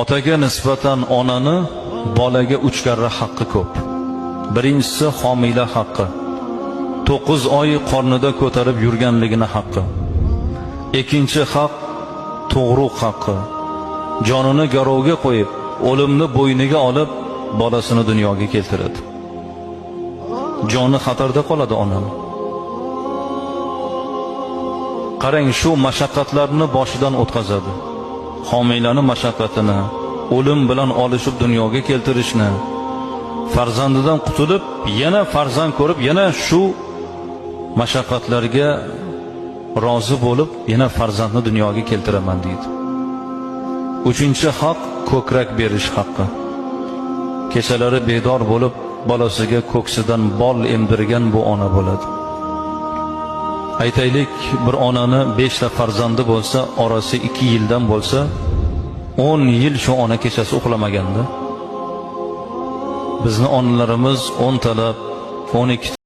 Otaga nisbatan onani bolaga 3 karra haqqi ko'p. Birinchisi homila haqqi. 9 oy qornida ko'tarib yurganligini haqqi. Ikkinchi haq tug'ruq haqqi. Jonini garovga qo'yib, o'limni bo'yniga olib, bolasini dunyoga keltiradi. Joni xatarda qoladi onam. Qarang, shu mashaqqatlarni boshidan o'tkazadi. Homilani mashaqqatini, o'lim bilan olishib dunyoga keltirishni, farzandidan qutulib, yana farzand ko'rib, yana shu mashaqqatlarga rozi bo'lib, yana farzandni dunyoga keltiraman deydi. Uchinchi haq ko'krak berish haqqi. Kechalari bedor bo'lib, bolasiga ko'ksidan bol emdirgan bu ona bo'ladi. Aytaylik, bir onani 5 ta farzandi bo'lsa, orasi 2 yildan bo'lsa, 10 yil shu ona kechasi uxlamaganda. Bizni onalarimiz 10 talab, 12